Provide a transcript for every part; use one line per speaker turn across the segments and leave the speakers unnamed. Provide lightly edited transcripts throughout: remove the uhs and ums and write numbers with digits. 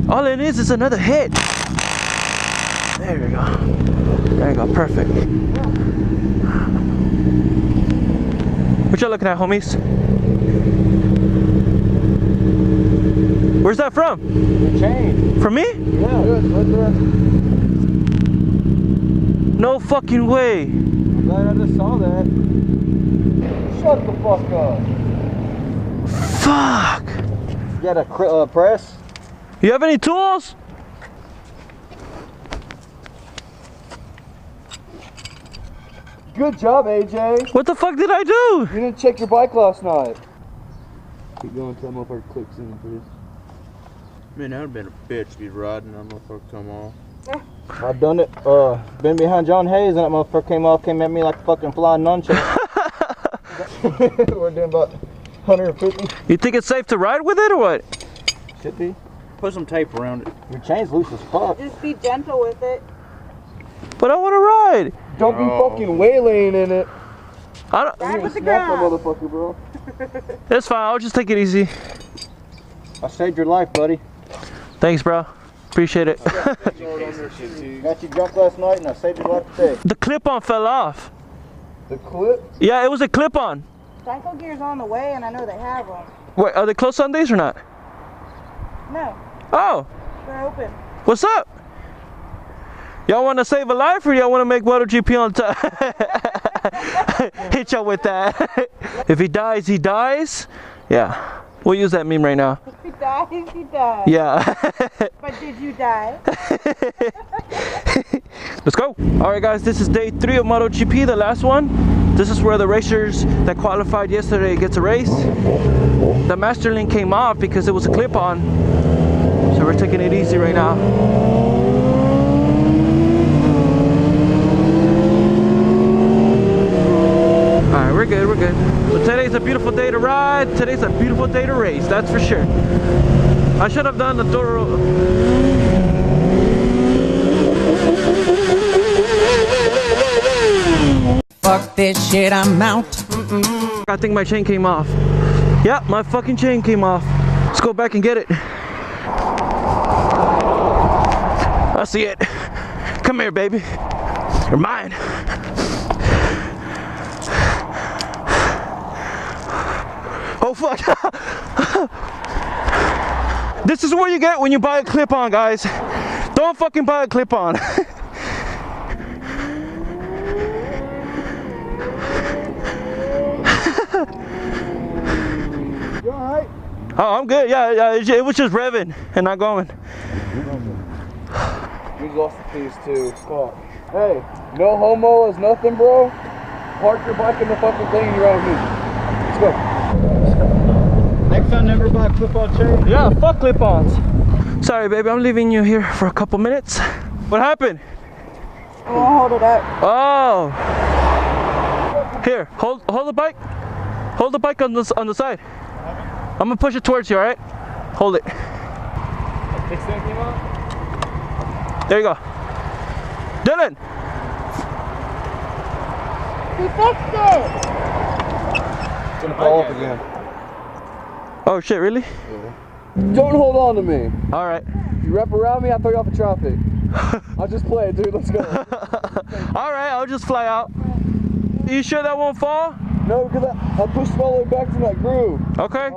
All it is another hit. There you go. There you go, perfect. What y'all looking at, homies? Where's that from?
The chain.
From me?
Yeah, right there.
No fucking way.
I'm glad I just saw that. Shut the fuck up.
Fuck.
You got a press?
You have any tools?
Good job, AJ.
What the fuck did I do?
You didn't check your bike last night. Keep going until that motherfucker clicks in, please.
Man, that would have been a bitch to be riding that motherfucker come off.
I've done it. Been behind John Hayes and that motherfucker came at me like a fucking flying nunchuck. We're doing about 150.
You think it's safe to ride with it or what?
Should be.
Put some tape around it.
Your chain's loose as fuck.
Just be gentle with it.
But I want to ride.
Don't be fucking waylaying in it.
I don't.
Ride with the
Snap that
ground.
motherfucker, bro.
It's fine. I'll just take it easy.
I saved your life, buddy.
Thanks, bro. Appreciate it.
Got you drunk last night and I saved your life today.
The clip-on fell off.
The clip?
Yeah, it was a clip-on.
Cycle gear's on the way, and I know they have them.
Wait, are they closed Sundays or not?
No,
Oh,
they're open.
what's up? Y'all want to save a life or y'all want to make MotoGP on time? Hit y'all with that. If he dies, he dies. Yeah, we'll use that meme right now.
If he dies, he dies.
Yeah.
But did you die?
Let's go. All right, guys, this is day 3 of MotoGP, the last one. This is where the racers that qualified yesterday get to race. The master link came off because it was a clip-on. So we're taking it easy right now. All right, we're good, we're good. So today's a beautiful day to ride. Today's a beautiful day to race, that's for sure. I should have done the thorough.
Fuck this shit, I'm out.
I think my chain came off. Yeah, my fucking chain came off. Let's go back and get it. I see it. Come here, baby. You're mine. Oh, fuck. This is what you get when you buy a clip-on, guys. Don't fucking buy a clip-on.
You alright?
Oh, I'm good. Yeah, it was just revving and not going.
We lost the keys too. Fuck. Hey, no homo is nothing, bro. Park your bike in the fucking thing and you're out of me. Let's go. Next time, never buy a clip-on chain.
Yeah, fuck clip-ons. Sorry, baby, I'm leaving you here for a couple minutes. What happened?
I won't hold it up.
Oh. Here, hold the bike. Hold the bike on the side. I'm gonna push it towards you, all right? Hold it. There you go. Dylan.
He fixed it.
It's gonna fall off again.
Oh shit, really?
Don't hold on to me.
All right.
You wrap around me, I throw you off the traffic. I'll just play it, dude. Let's go.
All right, I'll just fly out. You sure that won't fall?
No, because I pushed it all the way back to that groove.
Okay.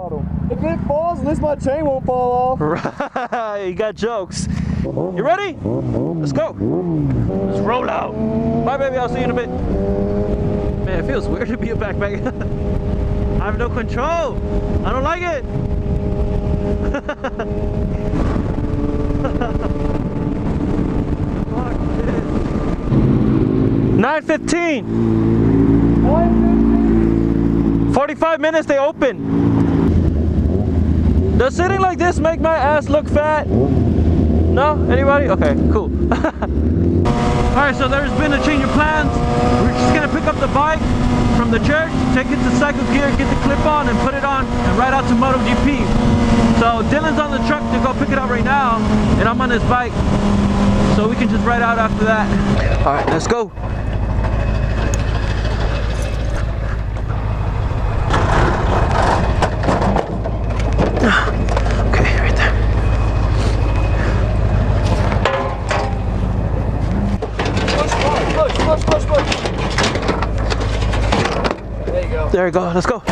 If it falls, at least my chain won't fall off.
Right, you got jokes. You ready? Let's go. Let's roll out. Bye, baby. I'll see you in a bit. Man, it feels weird to be a backpacker. I have no control. I don't like it. 9:15. 45 minutes they open. Does sitting like this make my ass look fat? No? Anybody? Okay, cool. Alright, so there's been a change of plans. We're just gonna pick up the bike from the church, take it to cycle gear, get the clip on and put it on and ride out to MotoGP. So Dylan's on the truck to go pick it up right now and I'm on his bike. So we can just ride out after that. Alright, let's go. Okay, right there. There we go. Let's go.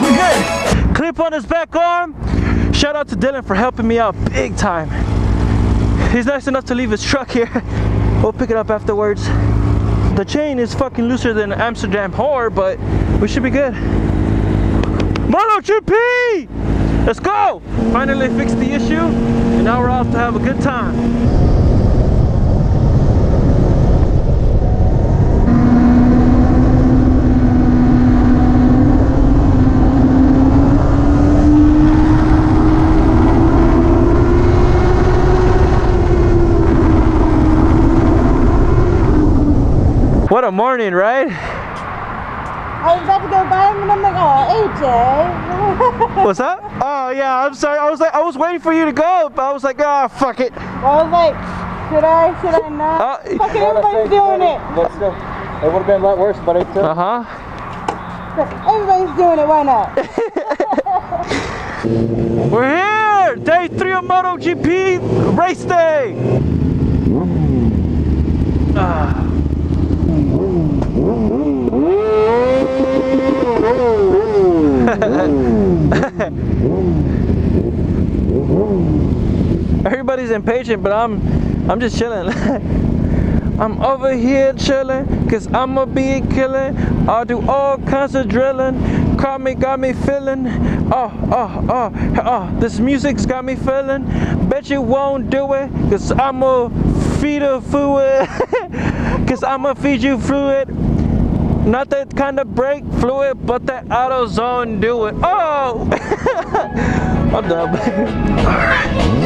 We good. Clip on his back arm. Shout out to Dylan for helping me out big time. He's nice enough to leave his truck here. We'll pick it up afterwards. The chain is fucking looser than an Amsterdam whore, but we should be good. MotoGP! Let's go! Finally fixed the issue, and now we're off to have a good time. What a morning, right?
I was about to go buy him and I'm like, oh, AJ.
What's that? Oh yeah, I'm sorry. I was waiting for you to go, but I was like, ah, fuck it.
I was like, should I not? Fucking everybody's doing it.
But still, it would have been a lot worse, but I still.
Everybody's doing it, why not?
We're here! Day 3 of MotoGP race day! Everybody's impatient, but I'm just chilling. I'm over here chilling, cause I'ma be killing. I'll do all kinds of drilling. Got me feeling. This music's got me feeling. Bet you won't do it, cause I'ma feed her fluid. Cause I'ma feed you fluid. Not that kind of brake fluid, but that AutoZone do it. Oh! I'm done. Alright.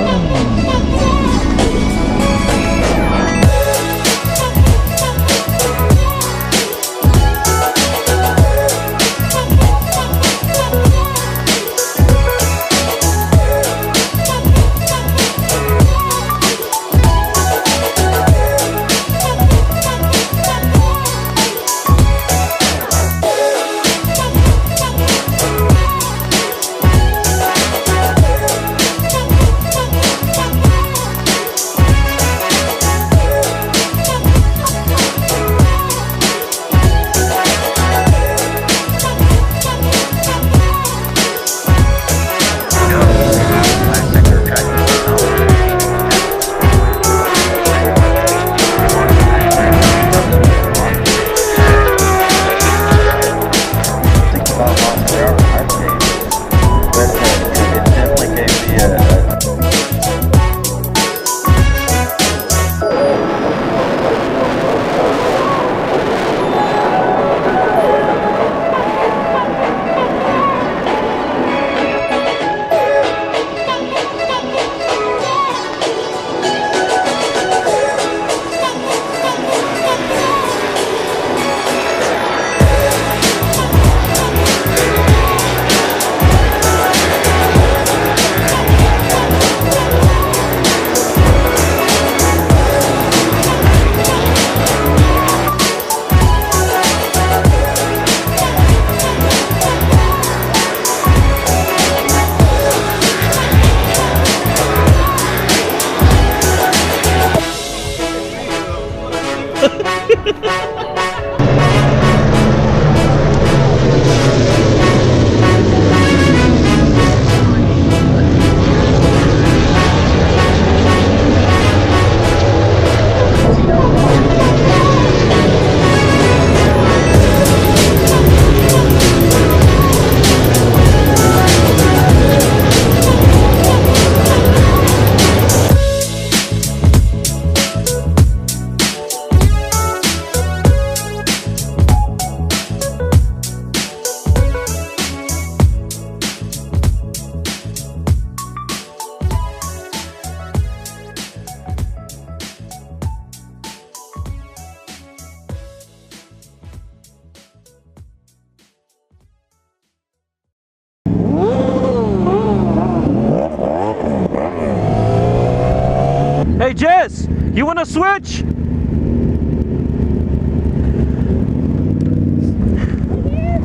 Hey Jess, you wanna switch?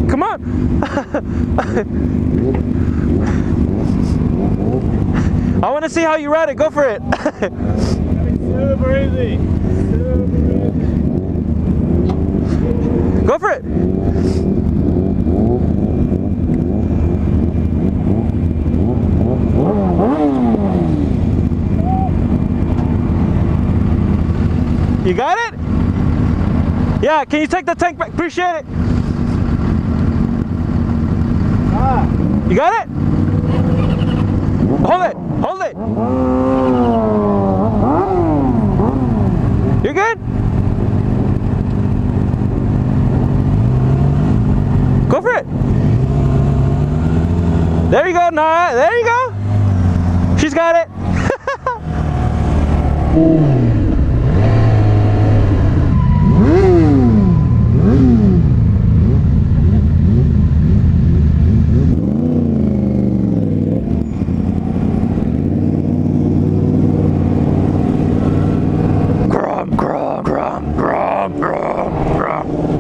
Come on. I want to see how you ride it. Go for it.
Super easy.
Go for it. You got it? Yeah, can you take the tank back? Appreciate it. You got it? Hold it. Hold it. You're good? Go for it. There you go, Nara. There you go. She's got it.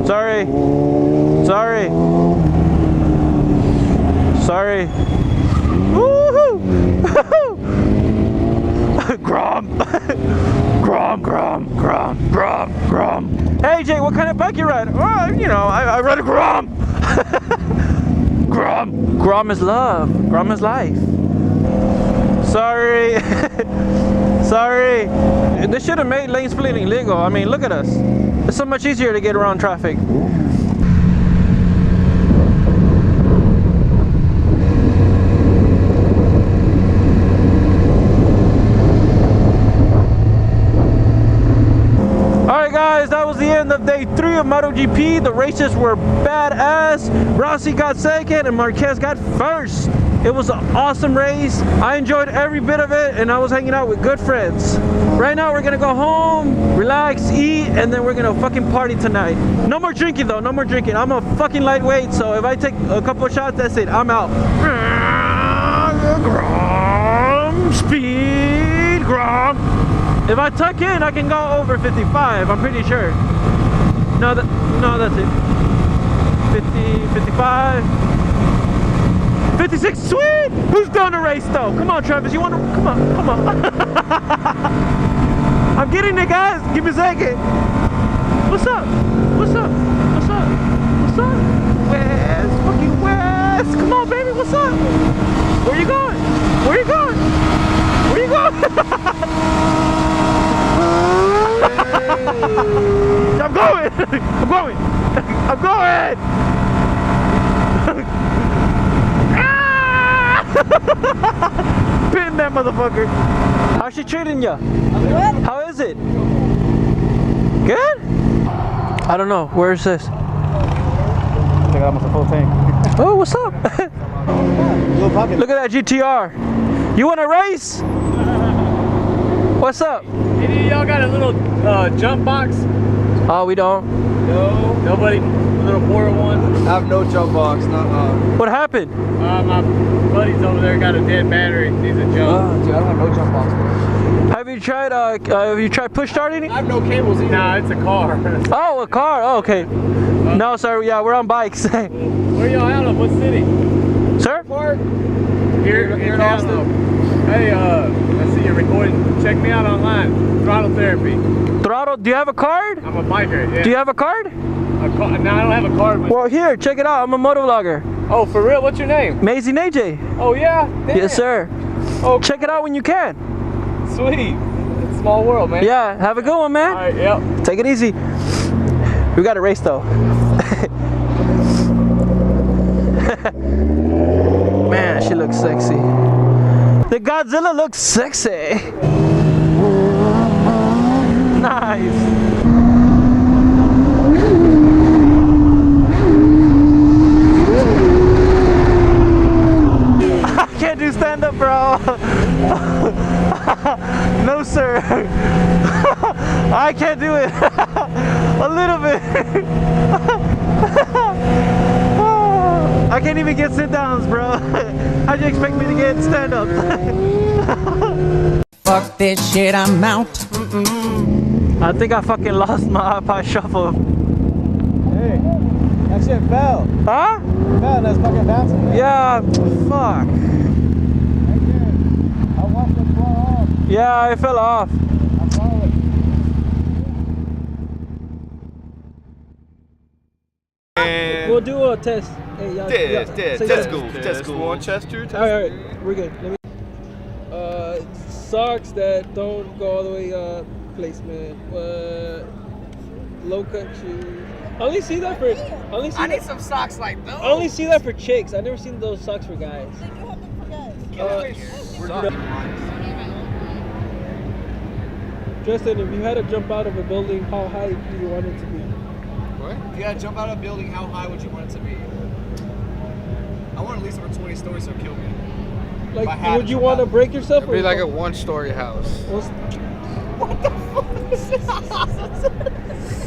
Sorry. Sorry. Sorry. Woohoo! Grom. Grom, grom, grom, grom, grom. Hey Jay, what kind of bike you ride? Oh, you know, I ride a Grom. Grom. Grom is love. Grom is life. Sorry. Sorry. They should have made lane splitting legal. I mean, look at us. It's so much easier to get around traffic. Alright guys, that was the end of day 3 of MotoGP. The races were badass. Rossi got second and Marquez got first. It was an awesome race. I enjoyed every bit of it and I was hanging out with good friends. Right now we're gonna go home, relax, eat, and then we're gonna fucking party tonight. No more drinking though, no more drinking. I'm a fucking lightweight, so if I take a couple of shots, that's it, I'm out. Grom, speed, Grom. If I tuck in, I can go over 55, I'm pretty sure. No, that's it. 50, 55. 56, sweet! Who's done a race though? Come on, Travis, you wanna, come on, come on. I'm getting it, guys, give me a second. What's up? What's up? What's up? What's up? West, fucking West. Come on, baby, what's up? Where you going? Where you going? Where you going? I'm going! I'm going! I'm going! Pin that motherfucker. How's she treating ya?
Good.
How is it? Good? I don't know. Where is this?
I think I almost a full tank.
Oh, what's up?
Little pocket.
Look at that GTR. You want to race? What's up?
Any of y'all got a little jump box?
Oh, we don't.
No. Nobody? A little 401?
I have no jump box,
What happened?
My buddy's over there got a dead battery. Needs a jump.
Dude, I don't have no jump box.
Have you tried push starting it?
I have no cables either.
Nah, it's a car.
Oh, a car. Oh, okay. No, sir. Yeah, we're on bikes.
Where y'all out of? What city?
Sir?
Here in Austin. Hey, I see you're recording. Check me out online. Throttle Therapy.
Throttle. Do you have a card?
I'm a biker. Yeah.
Do you have a card?
No, I don't have a card.
Well, here, check it out. I'm a motovlogger.
Oh, for real? What's your name?
Amazing AJ.
Oh yeah. Damn.
Yes, sir.
Oh,
Check it out when you can.
sweet. It's a small world, man.
Yeah, have a good one, man.
All right. Yep.
Take it easy. We got a race though. Man, she looks sexy. The Godzilla looks sexy. Nice. I can't do stand up, bro. No, sir. I can't do it. A little bit. I can't even get sit downs, bro. How'd you expect me to get stand ups?
Fuck this shit, I'm out.
I think I fucking lost my iPod shuffle.
Hey, that shit fell.
Huh?
It fell, that's fucking bouncing.
Yeah, fuck.
I watched the
Yeah, I fell off.
I saw it.
And
We'll do a test. Hey, y'all,
test
say
school.
that.
Test school on Chester.
All right, we're good. Let me. Socks that don't go all the way up. Placement. Low cut shoes. I only see that for.
I need some socks like those.
I only see that for chicks. I've never seen those socks for guys.
They do have them for guys.
Justin, if you had to jump out of a building, how high do you want it to be?
What? If you had to jump out of a building, how high would you want it to be? I want at least over 20 stories so kill me. If I had
Like, would you want to break yourself?
It'd be like a one-story house.
What the fuck is this?